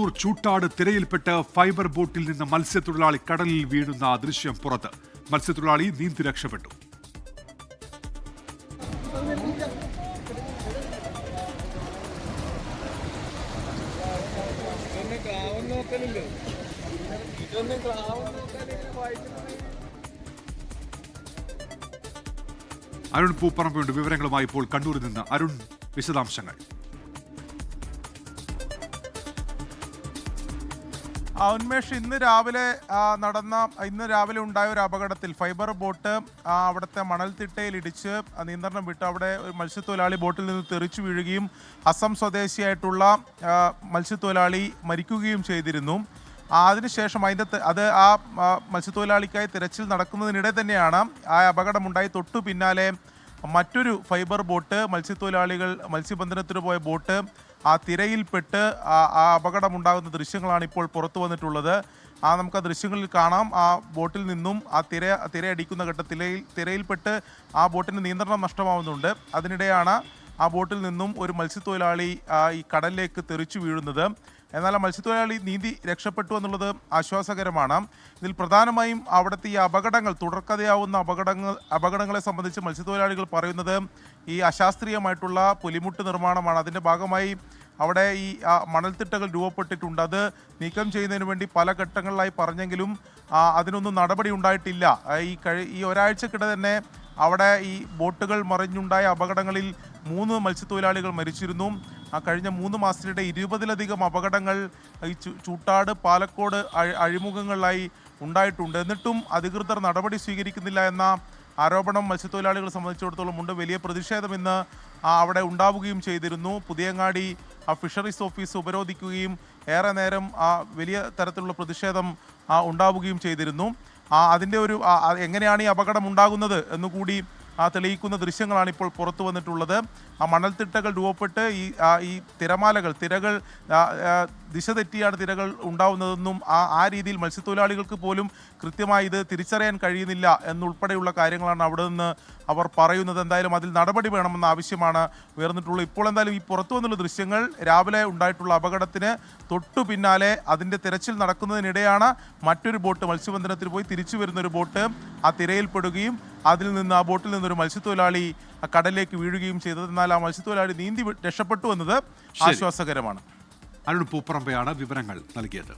Kannur Choottad തിരയിൽപ്പെട്ട് fibre ബോട്ടിൽ നിന്ന് മത്സ്യത്തൊഴിലാളി കടലിൽ വീഴുന്ന ദൃശ്യം പുറത്ത്. മത്സ്യത്തൊഴിലാളി നീന്തി രക്ഷപ്പെട്ടു. അരുൺ പൂപ്പറമ്പുണ്ട് വിവരങ്ങളുമായി. ഇപ്പോൾ കണ്ണൂരിൽ നിന്ന് അരുൺ, വിശദാംശങ്ങൾ. ഉന്മേഷ്, ഇന്ന് രാവിലെ ഉണ്ടായ ഒരു അപകടത്തിൽ ഫൈബർ ബോട്ട് അവിടുത്തെ മണൽത്തിട്ടയിൽ ഇടിച്ച് നിയന്ത്രണം വിട്ട് അവിടെ ഒരു മത്സ്യത്തൊഴിലാളി ബോട്ടിൽ നിന്ന് തെറിച്ചു വീഴുകയും അസം സ്വദേശിയായിട്ടുള്ള മത്സ്യത്തൊഴിലാളി മരിക്കുകയും ചെയ്തിരുന്നു. അതിനുശേഷം ആ മത്സ്യത്തൊഴിലാളിക്കായി തിരച്ചിൽ നടക്കുന്നതിനിടെ തന്നെയാണ് ആ അപകടമുണ്ടായി. തൊട്ടു പിന്നാലെ മറ്റൊരു ഫൈബർ ബോട്ട് മത്സ്യബന്ധനത്തിന് പോയ ബോട്ട് ആ തിരയിൽപ്പെട്ട് ആ അപകടമുണ്ടാകുന്ന ദൃശ്യങ്ങളാണ് ഇപ്പോൾ പുറത്തു വന്നിട്ടുള്ളത്. നമുക്ക് ആ ദൃശ്യങ്ങളിൽ കാണാം. ആ ബോട്ടിൽ നിന്നും ആ തിരയടിക്കുന്ന ഘട്ടത്തിൽ തിരയിൽപ്പെട്ട് ആ ബോട്ടിന് നിയന്ത്രണം നഷ്ടമാവുന്നുണ്ട്. അതിനിടെയാണ് ആ ബോട്ടിൽ നിന്നും ഒരു മത്സ്യത്തൊഴിലാളി ഈ കടലിലേക്ക് തെറിച്ചു വീഴുന്നത്. എന്നാൽ ആ മത്സ്യത്തൊഴിലാളി നീന്തി രക്ഷപ്പെട്ടു എന്നുള്ളത് ആശ്വാസകരമാണ്. ഇതിൽ പ്രധാനമായും അവിടുത്തെ ഈ തുടർക്കഥയാവുന്ന അപകടങ്ങളെ സംബന്ധിച്ച് മത്സ്യത്തൊഴിലാളികൾ പറയുന്നത് ഈ അശാസ്ത്രീയമായിട്ടുള്ള പുലിമുട്ട് നിർമ്മാണമാണ്. അതിൻ്റെ ഭാഗമായി അവിടെ ഈ മണൽത്തിട്ടകൾ രൂപപ്പെട്ടിട്ടുണ്ട്. അത് നീക്കം ചെയ്യുന്നതിന് വേണ്ടി പല ഘട്ടങ്ങളിലായി പറഞ്ഞെങ്കിലും അതിനൊന്നും നടപടി ഉണ്ടായിട്ടില്ല. ഈ ഒരാഴ്ചക്കിടെ തന്നെ അവിടെ ഈ ബോട്ടുകൾ മറിഞ്ഞുണ്ടായ അപകടങ്ങളിൽ 3 മത്സ്യത്തൊഴിലാളികൾ മരിച്ചിരുന്നു. കഴിഞ്ഞ 3 മാസത്തിനിടെ 20-ലധികം അപകടങ്ങൾ ഈ ചൂട്ടാട്, പാലക്കോട് അഴിമുഖങ്ങളിലായി ഉണ്ടായിട്ടുണ്ട്. എന്നിട്ടും അധികൃതർ നടപടി സ്വീകരിക്കുന്നില്ല എന്ന ആരോപണം മത്സ്യത്തൊഴിലാളികളെ സംബന്ധിച്ചിടത്തോളം ഉണ്ട്. വലിയ പ്രതിഷേധം ഇന്ന് അവിടെ ഉണ്ടാവുകയും ചെയ്തിരുന്നു. പുതിയങ്ങാടി ഫിഷറീസ് ഓഫീസ് ഉപരോധിക്കുകയും ഏറെ നേരം വലിയ തരത്തിലുള്ള പ്രതിഷേധം ഉണ്ടാവുകയും ചെയ്തിരുന്നു. അതിൻ്റെ എങ്ങനെയാണ് ഈ അപകടം ഉണ്ടാകുന്നത് എന്നുകൂടി തെളിയിക്കുന്ന ദൃശ്യങ്ങളാണ് ഇപ്പോൾ പുറത്തു വന്നിട്ടുള്ളത്. ആ മണൽത്തിട്ടകൾ രൂപപ്പെട്ട് ഈ തിരകൾ ദിശ തെറ്റിയാണ് തിരകൾ ഉണ്ടാവുന്നതെന്നും ആ രീതിയിൽ മത്സ്യത്തൊഴിലാളികൾക്ക് പോലും കൃത്യമായി ഇത് തിരിച്ചറിയാൻ കഴിയുന്നില്ല എന്നുൾപ്പെടെയുള്ള കാര്യങ്ങളാണ് അവിടെ നിന്ന് അവർ പറയുന്നത്. എന്തായാലും അതിൽ നടപടി വേണമെന്ന ആവശ്യമാണ് ഉയർന്നിട്ടുള്ളത്. ഇപ്പോൾ എന്തായാലും ഈ പുറത്തു വന്നുള്ള ദൃശ്യങ്ങൾ രാവിലെ ഉണ്ടായിട്ടുള്ള അപകടത്തിന് തൊട്ടു പിന്നാലെ അതിൻ്റെ തിരച്ചിൽ നടക്കുന്നതിനിടെയാണ് മറ്റൊരു ബോട്ട് മത്സ്യബന്ധനത്തിന് പോയി തിരിച്ചു വരുന്നൊരു ബോട്ട് ആ തിരയിൽപ്പെടുകയും ആ ബോട്ടിൽ നിന്നൊരു മത്സ്യത്തൊഴിലാളി കടലിലേക്ക് വീഴുകയും ചെയ്തത്. എന്നാൽ ആ മത്സ്യത്തൊഴിലാളി നീന്തി രക്ഷപ്പെട്ടു എന്നത് ആശ്വാസകരമാണ്. അരുൺ പൂപ്പറമ്പയാണ് വിവരങ്ങൾ നൽകിയത്.